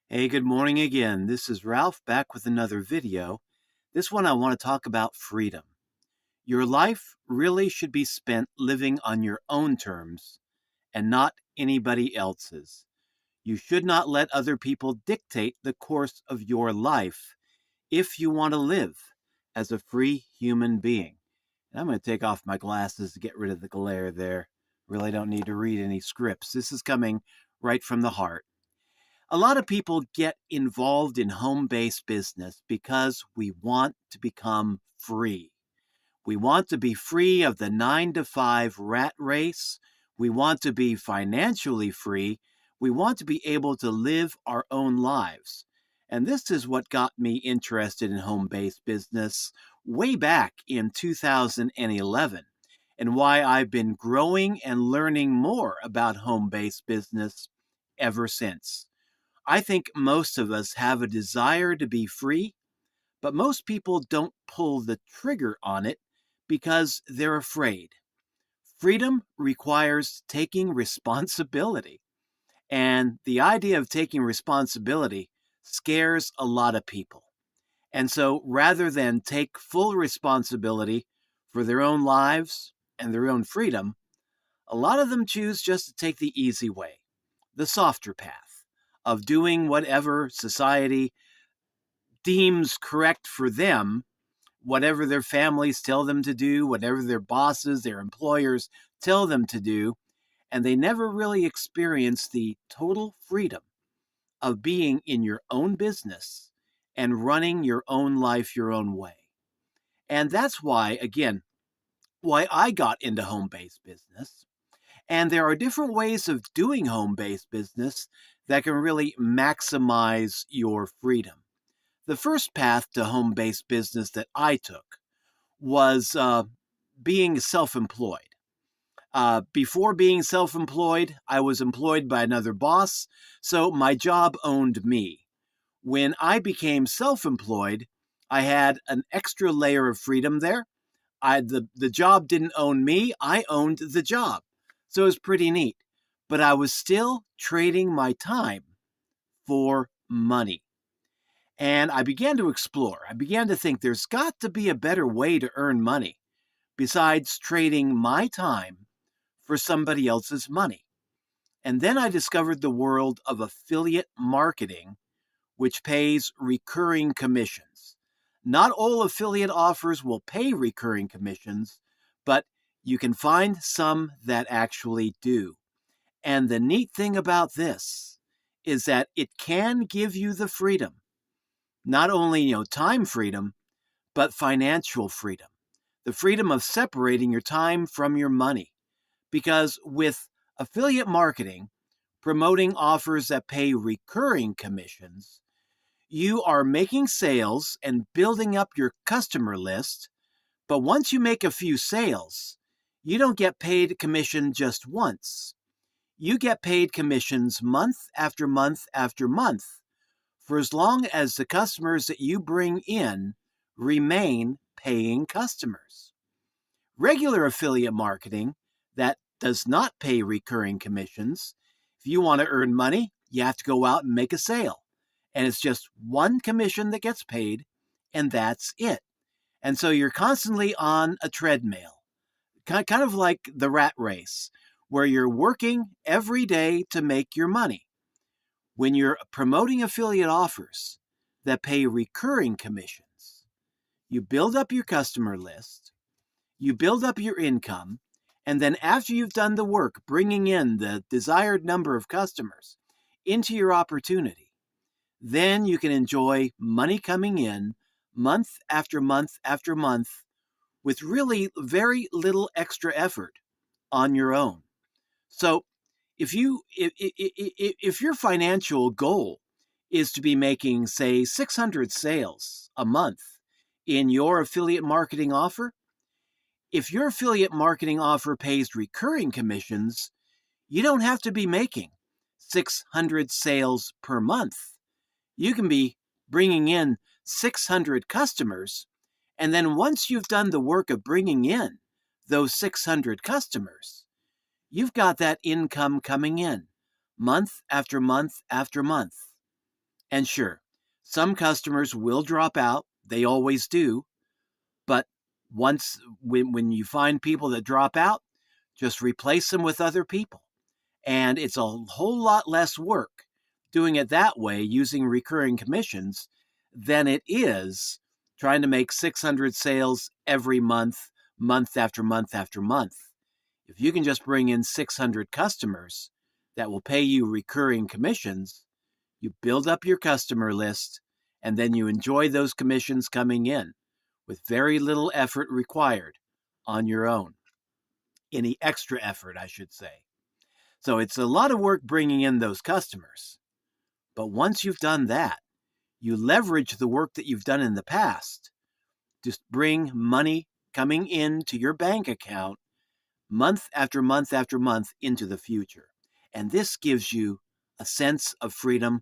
Hey, good morning again. This is Ralph back with another video. This one I want to talk about freedom. Your life really should be spent living on your own terms and not anybody else's. You should not let other people dictate the course of your life if you want to live as a free human being. And I'm going to take off my glasses to get rid of the glare there. Really don't need to read any scripts. This is coming right from the heart. A lot of people get involved in home based business because we want to become free. We want to be free of the 9 to 5 rat race. We want to be financially free. We want to be able to live our own lives. And this is what got me interested in home based business way back in 2011, and why I've been growing and learning more about home based business ever since. I think most of us have a desire to be free, but most people don't pull the trigger on it because they're afraid. Freedom requires taking responsibility, and the idea of taking responsibility scares a lot of people. And so rather than take full responsibility for their own lives and their own freedom, a lot of them choose just to take the easy way, the softer path of doing whatever society deems correct for them, whatever their families tell them to do, whatever their bosses, their employers tell them to do, and they never really experience the total freedom of being in your own business and running your own life your own way. And that's why, again, why I got into home based business. And there are different ways of doing home based business that can really maximize your freedom. The first path to home based business that I took was being self employed. Before being self employed, I was employed by another boss, so my job owned me. When I became self employed, I had an extra layer of freedom there. The job didn't own me, I owned the job. So it was pretty neat. But I was still trading my time for money. And I began to explore. I began to think there's got to be a better way to earn money besides trading my time for somebody else's money. And then I discovered the world of affiliate marketing, which pays recurring commissions. Not all affiliate offers will pay recurring commissions, but you can find some that actually do. And the neat thing about this is that it can give you the freedom, not only, time freedom, but financial freedom. The freedom of separating your time from your money. Because with affiliate marketing, promoting offers that pay recurring commissions, you are making sales and building up your customer list. But once you make a few sales, you don't get paid commission just once. You get paid commissions month after month after month for as long as the customers that you bring in remain paying customers. Regular affiliate marketing that does not pay recurring commissions, if you want to earn money, you have to go out and make a sale. And it's just one commission that gets paid, and that's it. And so you're constantly on a treadmill, kind of like the rat race, where you're working every day to make your money. When you're promoting affiliate offers that pay recurring commissions, you build up your customer list, you build up your income, and then after you've done the work, bringing in the desired number of customers into your opportunity, then you can enjoy money coming in month after month after month with really very little extra effort on your own. So if your financial goal is to be making, say, 600 sales a month in your affiliate marketing offer, if your affiliate marketing offer pays recurring commissions, you don't have to be making 600 sales per month. You can be bringing in 600 customers, and then once you've done the work of bringing in those 600 customers, you've got that income coming in month after month after month. And sure, some customers will drop out. They always do. But when you find people that drop out, just replace them with other people. And it's a whole lot less work doing it that way using recurring commissions than it is trying to make 600 sales every month, month after month after month. If you can just bring in 600 customers that will pay you recurring commissions, you build up your customer list, and then you enjoy those commissions coming in with very little effort required on your own. Any extra effort, I should say. So it's a lot of work bringing in those customers. But once you've done that, you leverage the work that you've done in the past to bring money coming into your bank account month after month after month into the future. And this gives you a sense of freedom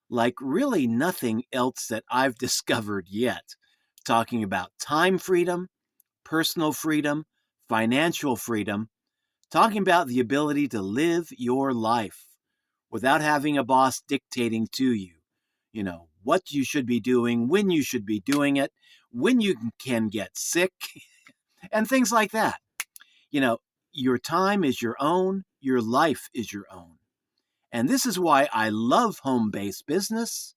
like really nothing else that I've discovered yet. Talking about time freedom, personal freedom, financial freedom, talking about the ability to live your life without having a boss dictating to you, what you should be doing, when you should be doing it, when you can get sick, and things like that. Your time is your own, your life is your own. And this is why I love home-based business,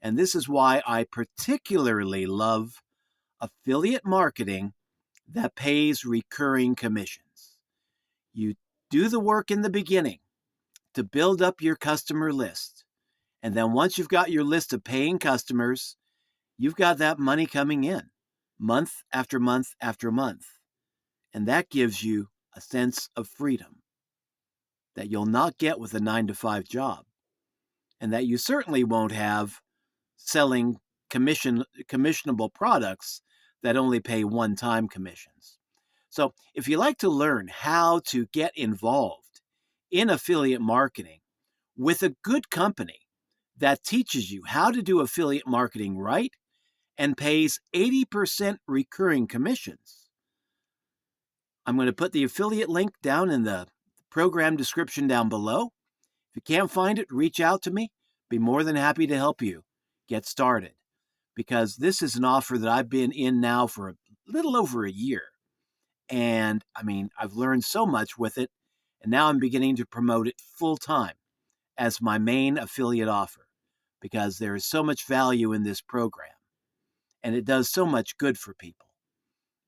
and this is why I particularly love affiliate marketing that pays recurring commissions. You do the work in the beginning to build up your customer list. And then once you've got your list of paying customers, you've got that money coming in month after month after month. And that gives you a sense of freedom that you'll not get with a 9-to-5 job, and that you certainly won't have selling commissionable products that only pay one-time commissions. So if you like to learn how to get involved in affiliate marketing with a good company that teaches you how to do affiliate marketing right and pays 80% recurring commissions, I'm going to put the affiliate link down in the program description down below. If you can't find it, reach out to me. Be more than happy to help you get started, because this is an offer that I've been in now for a little over a year. And I've learned so much with it, and now I'm beginning to promote it full time as my main affiliate offer, because there is so much value in this program and it does so much good for people.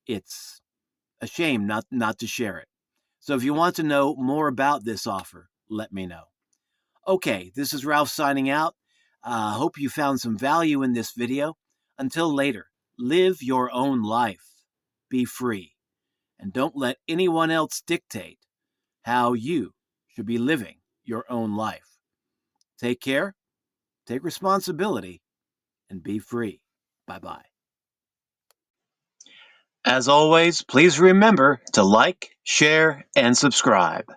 It's a shame not to share it. So if you want to know more about this offer, let me know. Okay, this is Ralph signing out. Hope you found some value in this video. Until later, live your own life. Be free. And don't let anyone else dictate how you should be living your own life. Take care, take responsibility, and be free. Bye-bye. As always, please remember to like, share, and subscribe.